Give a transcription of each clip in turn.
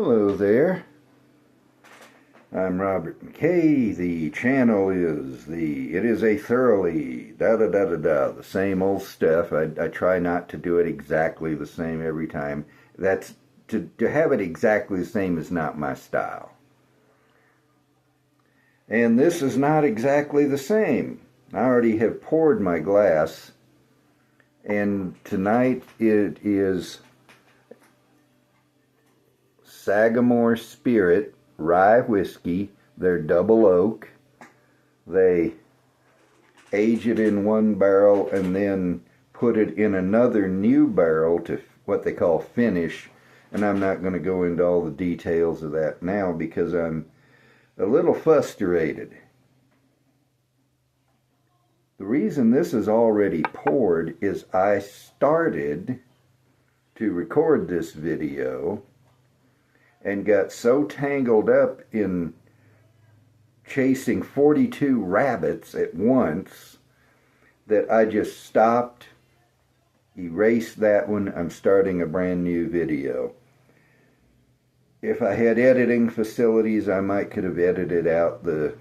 Hello there. I'm Robert McKay. The channel is it is a thoroughly the same old stuff. I try not to do it exactly the same every time. That's to have it exactly the same is not my style. And this is not exactly the same. I already have poured my glass, and tonight it is Sagamore Spirit rye whiskey. They're double oak. They age it in one barrel and then put it in another new barrel to what they call finish. And I'm not going to go into all the details of that now because I'm a little frustrated. The reason this is already poured is I started to record this video and got so tangled up in chasing 42 rabbits at once that I just stopped, erased that one. I'm starting a brand new video. If I had editing facilities, I might could have edited out the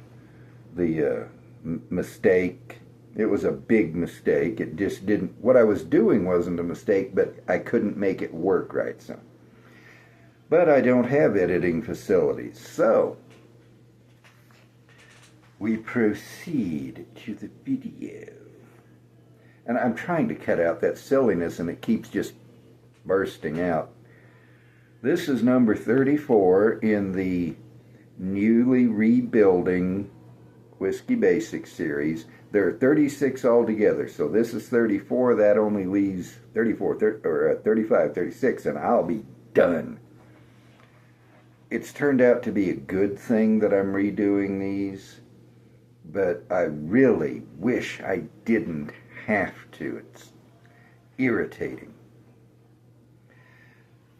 mistake. It was a big mistake. It just didn't, what I was doing wasn't a mistake, but I couldn't make it work right. So. But I don't have editing facilities, so we proceed to the video. And I'm trying to cut out that silliness and it keeps just bursting out. This is number 34 in the newly rebuilding Whisky Basics series. There are 36 altogether, so this is 34. That only leaves 35, 36, and I'll be done. It's turned out to be a good thing that I'm redoing these, but I really wish I didn't have to. It's irritating.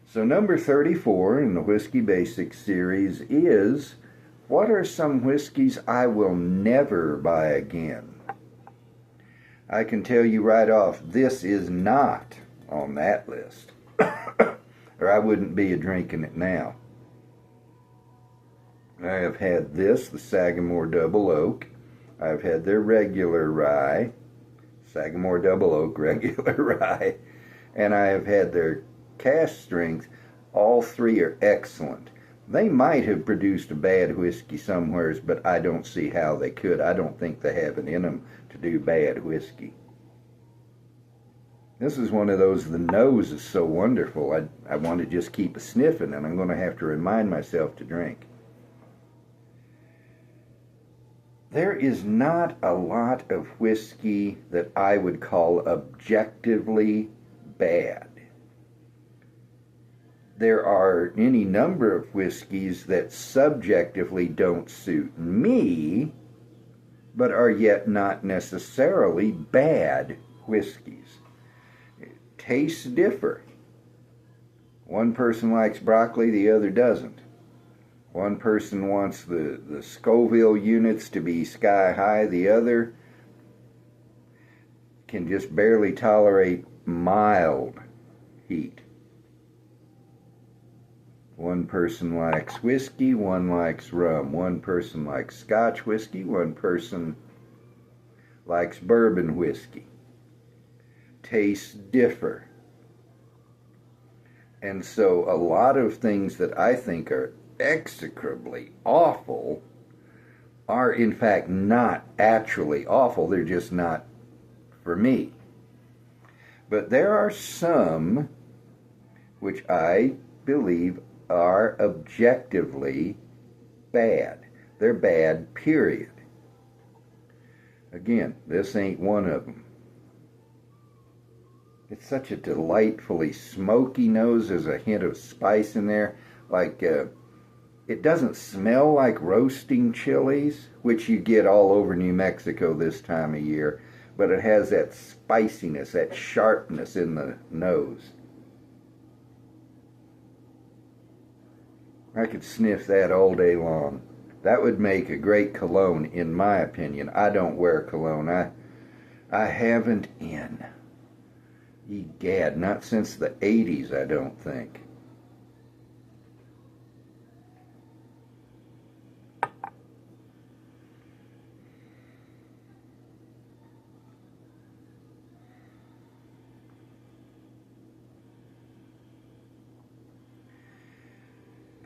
So number 34 in the Whisky Basics series is, what are some whiskeys I will never buy again? I can tell you right off, this is not on that list, or I wouldn't be drinking it now. I have had this, the Sagamore Double Oak. I've had their regular rye, Sagamore Double Oak regular rye, and I have had their cask strength. All three are excellent. They might have produced a bad whiskey somewheres, but I don't see how they could. I don't think they have it in them to do bad whiskey. This is one of those, the nose is so wonderful. I want to just keep a sniffing, and I'm going to have to remind myself to drink. There is not a lot of whiskey that I would call objectively bad. There are any number of whiskeys that subjectively don't suit me, but are yet not necessarily bad whiskeys. Tastes differ. One person likes broccoli, the other doesn't. One person wants the Scoville units to be sky high, the other can just barely tolerate mild heat. One person likes whiskey, one likes rum. One person likes Scotch whiskey, one person likes bourbon whiskey. Tastes differ. And so a lot of things that I think are execrably awful are in fact not actually awful. They're just not for me. But there are some which I believe are objectively bad. They're bad, period. Again, this ain't one of them. It's such a delightfully smoky nose. There's a hint of spice in there. Like, it doesn't smell like roasting chilies, which you get all over New Mexico this time of year, but it has that spiciness, that sharpness in the nose. I could sniff that all day long. That would make a great cologne, in my opinion. I don't wear cologne. I haven't in, egad, not since the 80s, I don't think.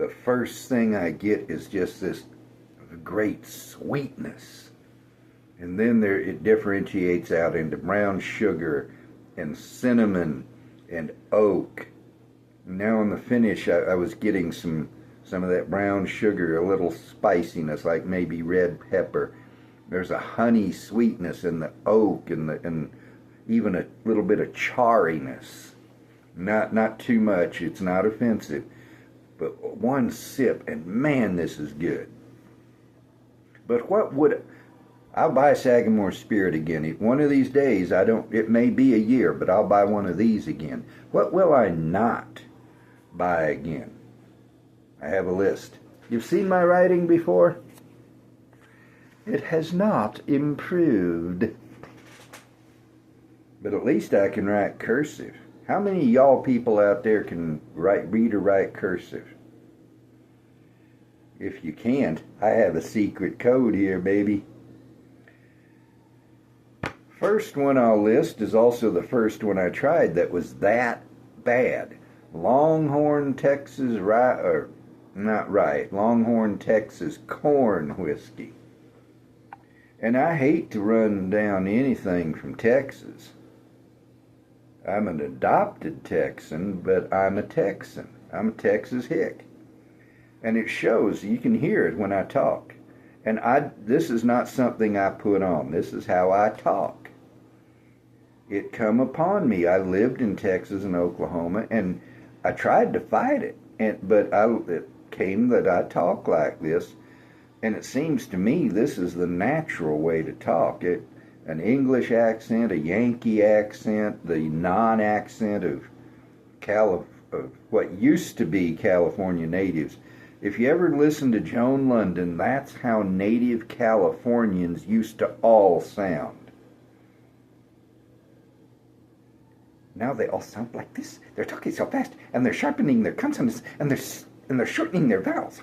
the first thing I get is just this great sweetness. And then it differentiates out into brown sugar and cinnamon and oak. Now in the finish, I was getting some of that brown sugar, a little spiciness, like maybe red pepper. There's a honey sweetness in the oak and even a little bit of charriness. Not too much. It's not offensive. But one sip, and man, this is good. But I'll buy Sagamore Spirit again. One of these days, it may be a year, but I'll buy one of these again. What will I not buy again? I have a list. You've seen my writing before? It has not improved. But at least I can write cursive. How many of y'all people out there can read or write cursive? If you can't, I have a secret code here, baby. First one I'll list is also the first one I tried that was that bad. Longhorn, Texas Longhorn, Texas corn whiskey. And I hate to run down anything from Texas. I'm an adopted Texan, but I'm a Texan. I'm a Texas hick. And it shows. You can hear it when I talk. And this is not something I put on. This is how I talk. It come upon me. I lived in Texas and Oklahoma, and I tried to fight it. But it came that I talk like this. And it seems to me this is the natural way to talk. An English accent, a Yankee accent, the non-accent of what used to be California natives. If you ever listen to Joan London, that's how native Californians used to all sound. Now they all sound like this. They're talking so fast, and they're sharpening their consonants, and they're shortening their vowels.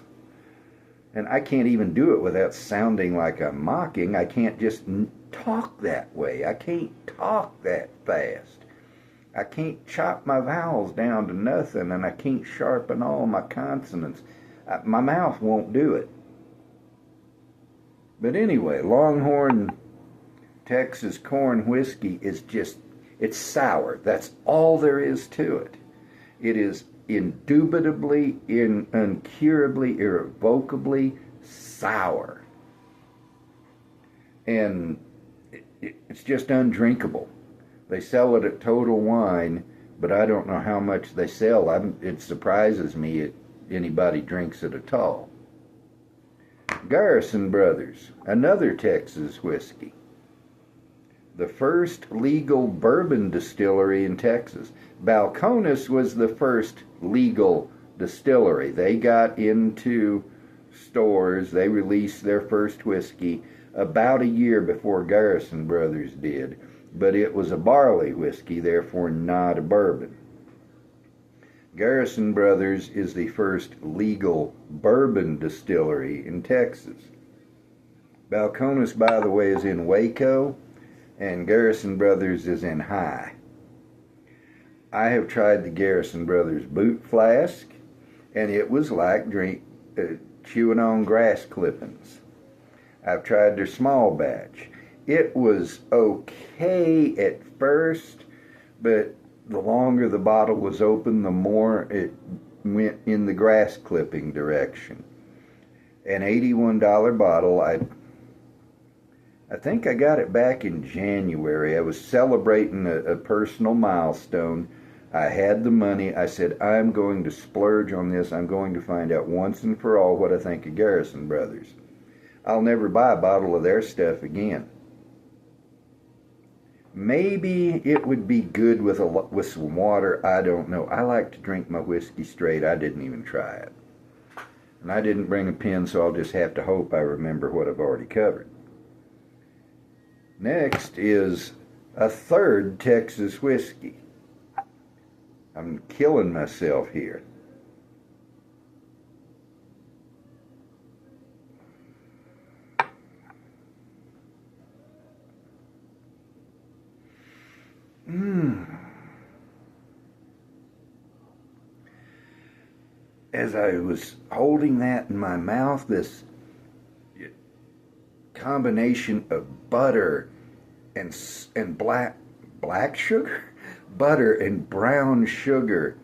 And I can't even do it without sounding like I'm mocking. I can't just talk that way. I can't talk that fast. I can't chop my vowels down to nothing, and I can't sharpen all my consonants. My mouth won't do it. But anyway, Longhorn Texas corn whiskey is it's sour. That's all there is to it. It is indubitably, incurably, irrevocably sour. And it's just undrinkable. They sell it at Total Wine, but I don't know how much they sell. It surprises me anybody drinks it at all. Garrison Brothers, another Texas whiskey. The first legal bourbon distillery in Texas. Balcones was the first legal distillery. They got into stores. They released their first whiskey about a year before Garrison Brothers did, but it was a barley whiskey, therefore not a bourbon. Garrison Brothers is the first legal bourbon distillery in Texas. Balcones, by the way, is in Waco, and Garrison Brothers is in High. I have tried the Garrison Brothers boot flask, and it was like chewing on grass clippings. I've tried their small batch. It was okay at first, but the longer the bottle was open, the more it went in the grass clipping direction. An $81 bottle, I think I got it back in January. I was celebrating a personal milestone. I had the money. I said, I'm going to splurge on this. I'm going to find out once and for all what I think of Garrison Brothers. I'll never buy a bottle of their stuff again. Maybe it would be good with some water. I don't know. I like to drink my whiskey straight. I didn't even try it. And I didn't bring a pen, so I'll just have to hope I remember what I've already covered. Next is a third Texas whiskey. I'm killing myself here. as I was holding that in my mouth, this combination of butter and black sugar, butter and brown sugar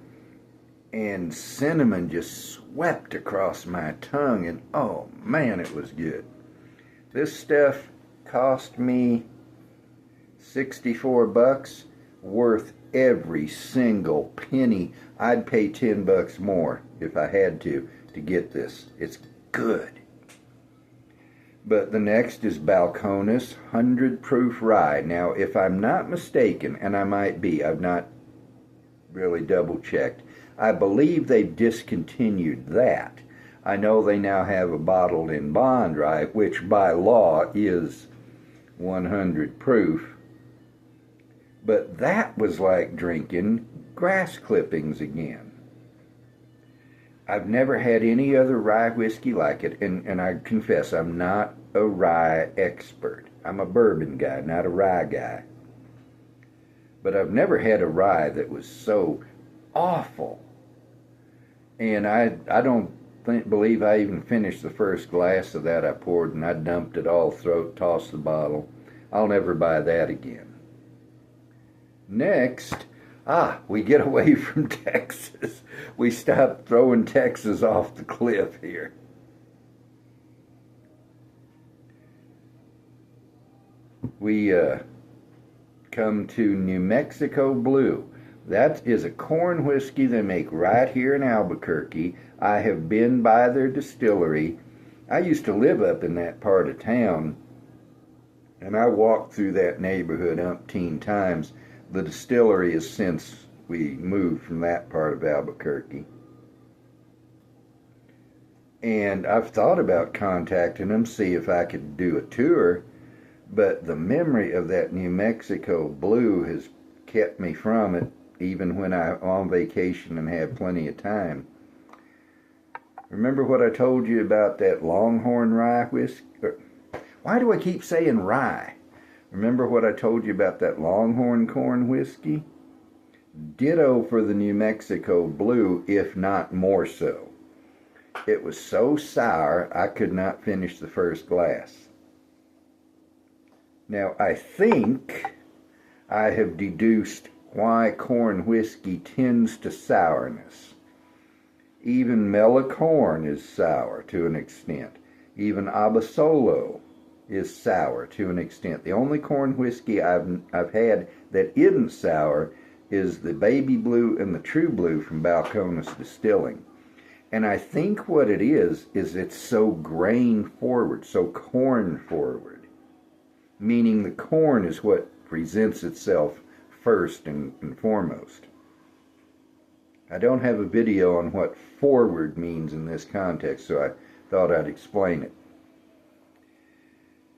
and cinnamon just swept across my tongue, and oh man, it was good. This stuff cost me $64, worth every single penny. I'd pay $10 more if I had to get this. It's good. But the next is Balcones 100 Proof Rye. Now, if I'm not mistaken, and I might be, I've not really double checked, I believe they've discontinued that. I know they now have a bottled in bond rye, which by law is 100 proof. But that was like drinking grass clippings again. I've never had any other rye whiskey like it, and I confess I'm not a rye expert. I'm a bourbon guy, not a rye guy. But I've never had a rye that was so awful. And I don't believe I even finished the first glass of that I poured, and I dumped it all throat, tossed the bottle. I'll never buy that again. Next, we get away from Texas. We stop throwing Texas off the cliff here. We come to New Mexico Blue. That is a corn whiskey they make right here in Albuquerque. I have been by their distillery. I used to live up in that part of town, and I walked through that neighborhood umpteen times. The distillery is since we moved from that part of Albuquerque. And I've thought about contacting them, see if I could do a tour, but the memory of that New Mexico Blue has kept me from it, even when I'm on vacation and have plenty of time. Remember what I told you about that Longhorn rye whiskey? Why do I keep saying rye? Remember what I told you about that Longhorn corn whiskey? Ditto for the New Mexico Blue, if not more so. It was so sour, I could not finish the first glass. Now, I think I have deduced why corn whiskey tends to sourness. Even Melicorn is sour to an extent. Even Abasolo is sour to an extent. The only corn whiskey I've had that isn't sour is the Baby Blue and the True Blue from Balcones Distilling. And I think what it is it's so grain forward, so corn forward. Meaning the corn is what presents itself first and foremost. I don't have a video on what forward means in this context, so I thought I'd explain it.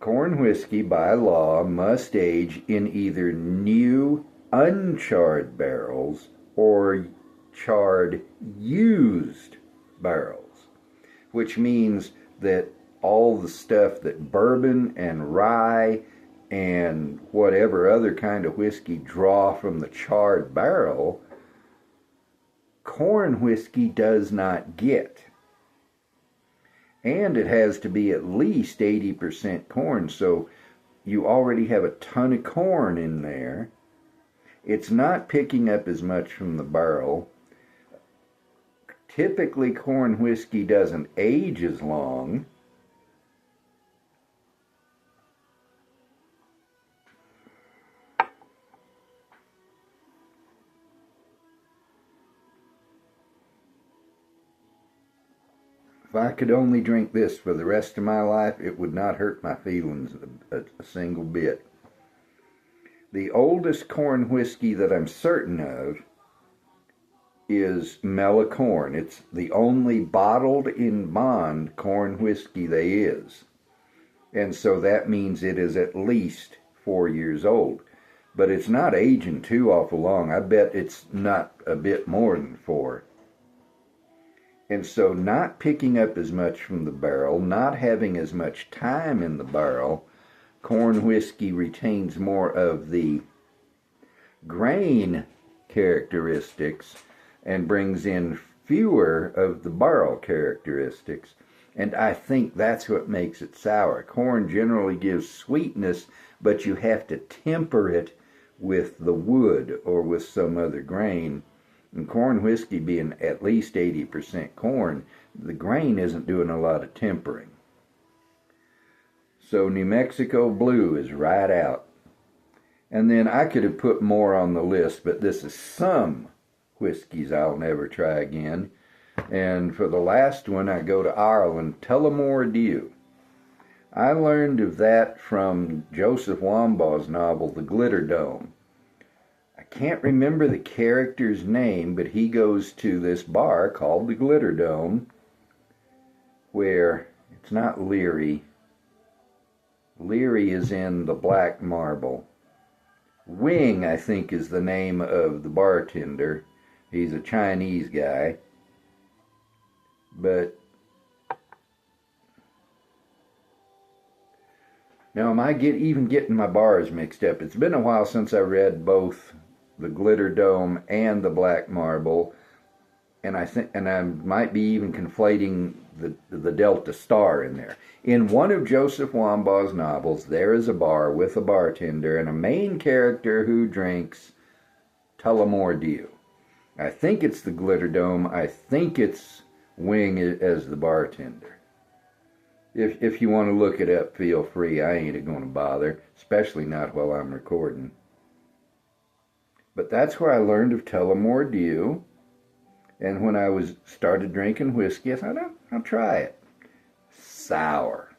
Corn whiskey, by law, must age in either new, uncharred barrels or charred, used barrels, which means that all the stuff that bourbon and rye and whatever other kind of whiskey draw from the charred barrel, corn whiskey does not get. And it has to be at least 80% corn, so you already have a ton of corn in there. It's not picking up as much from the barrel. Typically, corn whiskey doesn't age as long. If I could only drink this for the rest of my life, it would not hurt my feelings a single bit. The oldest corn whiskey that I'm certain of is Melicorn. It's the only bottled in bond corn whiskey there is. And so that means it is at least 4 years old. But it's not aging too awful long. I bet it's not a bit more than 4. And so not picking up as much from the barrel, not having as much time in the barrel, corn whiskey retains more of the grain characteristics and brings in fewer of the barrel characteristics, and I think that's what makes it sour. Corn generally gives sweetness, but you have to temper it with the wood or with some other grain. And corn whiskey being at least 80% corn, the grain isn't doing a lot of tempering. So New Mexico Blue is right out. And then I could have put more on the list, but this is some whiskeys I'll never try again. And for the last one, I go to Ireland, Tullamore Dew. I learned of that from Joseph Wambaugh's novel, The Glitter Dome. I can't remember the character's name, but he goes to this bar called the Glitter Dome, where it's not Leary. Leary is in the Black Marble. Wing, I think, is the name of the bartender. He's a Chinese guy. But now, am I even getting my bars mixed up? It's been a while since I read both the Glitter Dome and the Black Marble, and I might be even conflating the Delta Star in there. In one of Joseph Wambaugh's novels, there is a bar with a bartender and a main character who drinks Tullamore Dew. I think it's the Glitter Dome. I think it's Wing as the bartender. If you want to look it up, feel free. I ain't going to bother, especially not while I'm recording. But that's where I learned of Tullamore Dew. And when I started drinking whiskey, I thought, I'll try it. Sour.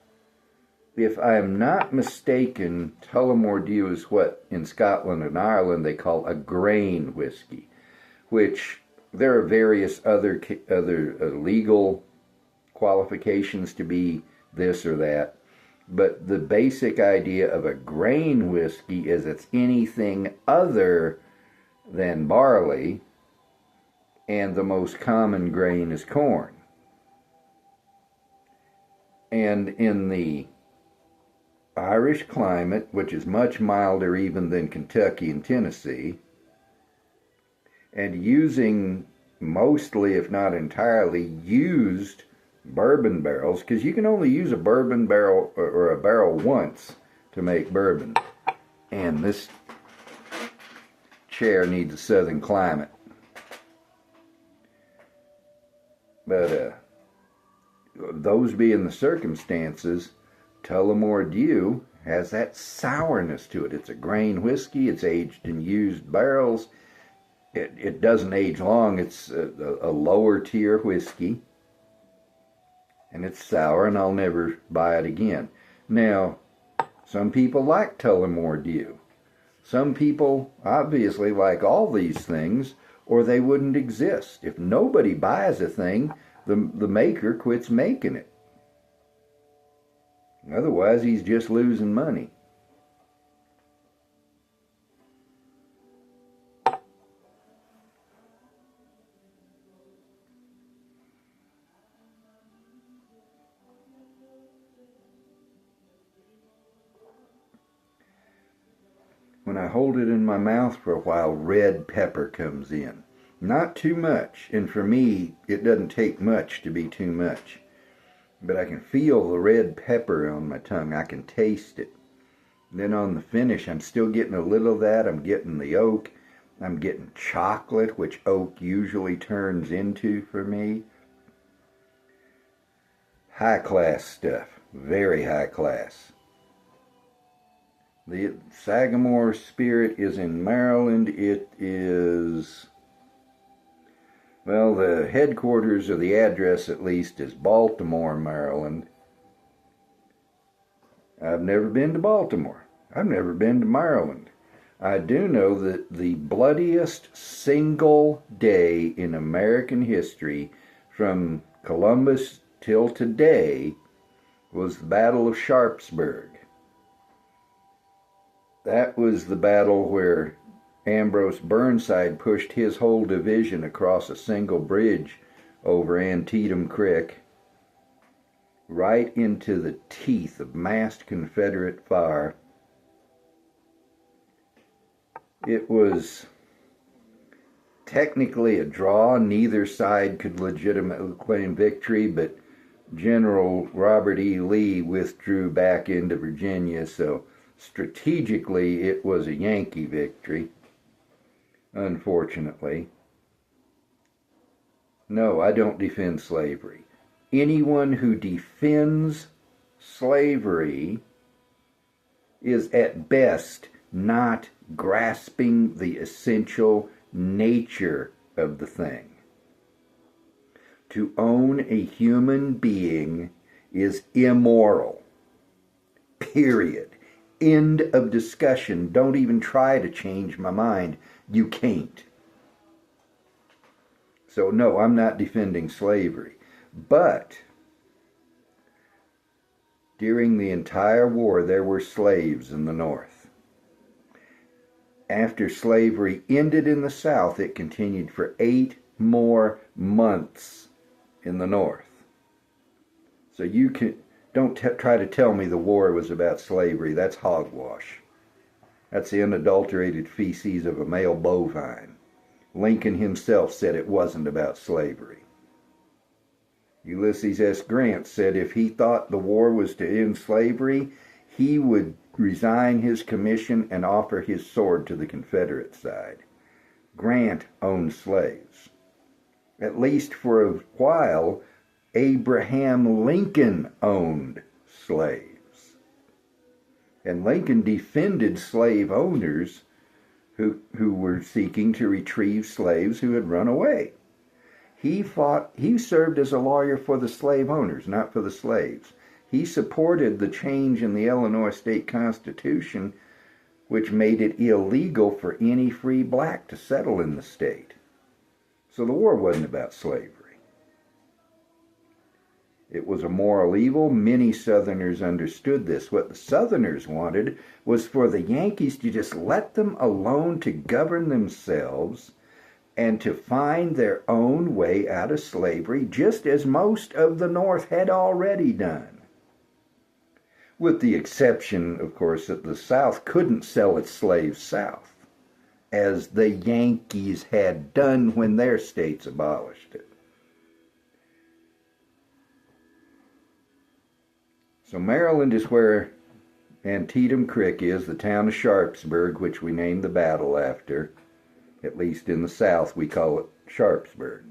If I'm not mistaken, Tullamore Dew is what in Scotland and Ireland they call a grain whiskey, which there are various other legal qualifications to be this or that. But the basic idea of a grain whiskey is it's anything other than barley, and the most common grain is corn. And in the Irish climate, which is much milder even than Kentucky and Tennessee, and using mostly, if not entirely, used bourbon barrels, because you can only use a bourbon barrel or a barrel once to make bourbon. And this chair needs a southern climate. But those being the circumstances, Tullamore Dew has that sourness to it. It's a grain whiskey. It's aged in used barrels. It doesn't age long. It's a lower tier whiskey. And it's sour, and I'll never buy it again. Now, some people like Tullamore Dew. Some people obviously like all these things, or they wouldn't exist. If nobody buys a thing, the maker quits making it. Otherwise, he's just losing money. When I hold it in my mouth for a while, red pepper comes in. Not too much, and for me, it doesn't take much to be too much. But I can feel the red pepper on my tongue. I can taste it. Then on the finish, I'm still getting a little of that. I'm getting the oak. I'm getting chocolate, which oak usually turns into for me. High class stuff. Very high class. The Sagamore Spirit is in Maryland. It is, well, the headquarters, or the address at least, is Baltimore, Maryland. I've never been to Baltimore. I've never been to Maryland. I do know that the bloodiest single day in American history from Columbus till today was the Battle of Sharpsburg. That was the battle where Ambrose Burnside pushed his whole division across a single bridge over Antietam Creek, right into the teeth of massed Confederate fire. It was technically a draw. Neither side could legitimately claim victory, but General Robert E. Lee withdrew back into Virginia, so strategically it was a Yankee victory, unfortunately. No, I don't defend slavery. Anyone who defends slavery is at best not grasping the essential nature of the thing. To own a human being is immoral. Period. End of discussion. Don't even try to change my mind. You can't. So no, I'm not defending slavery. But during the entire war, there were slaves in the North. After slavery ended in the South, it continued for 8 more months in the North. So you don't try to tell me the war was about slavery. That's hogwash. That's the unadulterated feces of a male bovine. Lincoln himself said it wasn't about slavery. Ulysses S. Grant said if he thought the war was to end slavery, he would resign his commission and offer his sword to the Confederate side. Grant owned slaves. At least for a while, Abraham Lincoln owned slaves. And Lincoln defended slave owners who were seeking to retrieve slaves who had run away. He served as a lawyer for the slave owners, not for the slaves. He supported the change in the Illinois state constitution, which made it illegal for any free black to settle in the state. So the war wasn't about slavery. It was a moral evil. Many Southerners understood this. What the Southerners wanted was for the Yankees to just let them alone to govern themselves and to find their own way out of slavery, just as most of the North had already done. With the exception, of course, that the South couldn't sell its slaves south, as the Yankees had done when their states abolished it. So Maryland is where Antietam Creek is, the town of Sharpsburg, which we named the battle after. At least in the South, we call it Sharpsburg.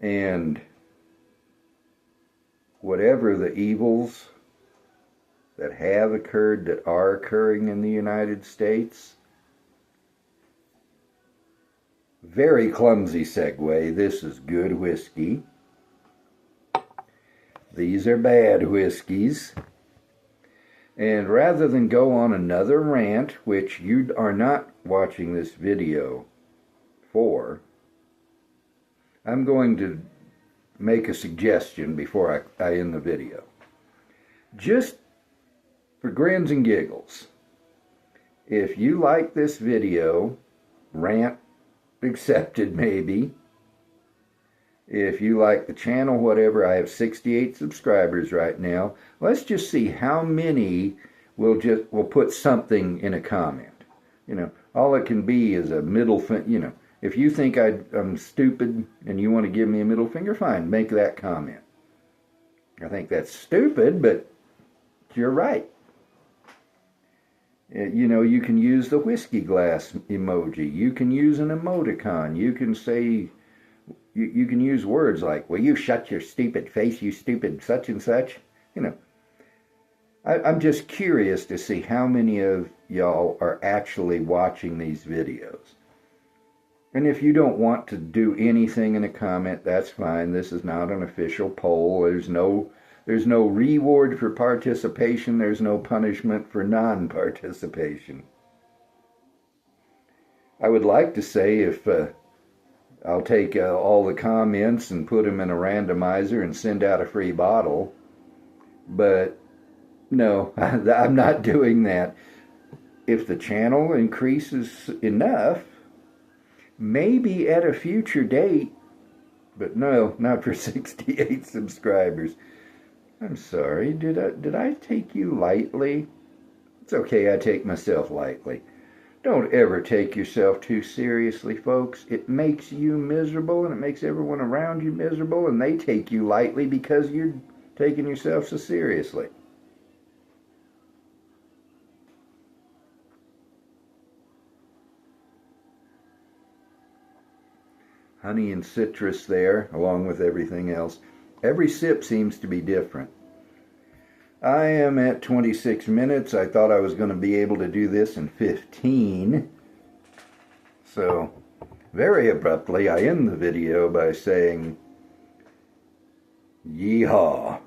And whatever the evils that have occurred, that are occurring in the United States, very clumsy segue. This is good whiskey. These are bad whiskeys. And rather than go on another rant, which you are not watching this video for, I'm going to make a suggestion before I end the video. Just for grins and giggles, if you like this video, rant accepted maybe, if you like the channel, whatever, I have 68 subscribers right now. Let's just see how many will put something in a comment. You know, all it can be is a middle finger. You know, if you think I'm stupid and you want to give me a middle finger, fine, make that comment. I think that's stupid, but you're right. You know, you can use the whiskey glass emoji. You can use an emoticon. You can say... You can use words like, will you shut your stupid face, you stupid such and such? You know, I'm just curious to see how many of y'all are actually watching these videos. And if you don't want to do anything in a comment, that's fine. This is not an official poll. There's no reward for participation. There's no punishment for non-participation. I would like to say if... I'll take all the comments and put them in a randomizer and send out a free bottle. But no, I'm not doing that. If the channel increases enough, maybe at a future date, but no, not for 68 subscribers. I'm sorry, did I take you lightly? It's okay, I take myself lightly. Don't ever take yourself too seriously, folks. It makes you miserable, and it makes everyone around you miserable, and they take you lightly because you're taking yourself so seriously. Honey and citrus there, along with everything else. Every sip seems to be different. I am at 26 minutes. I thought I was going to be able to do this in 15. So, very abruptly, I end the video by saying, yeehaw.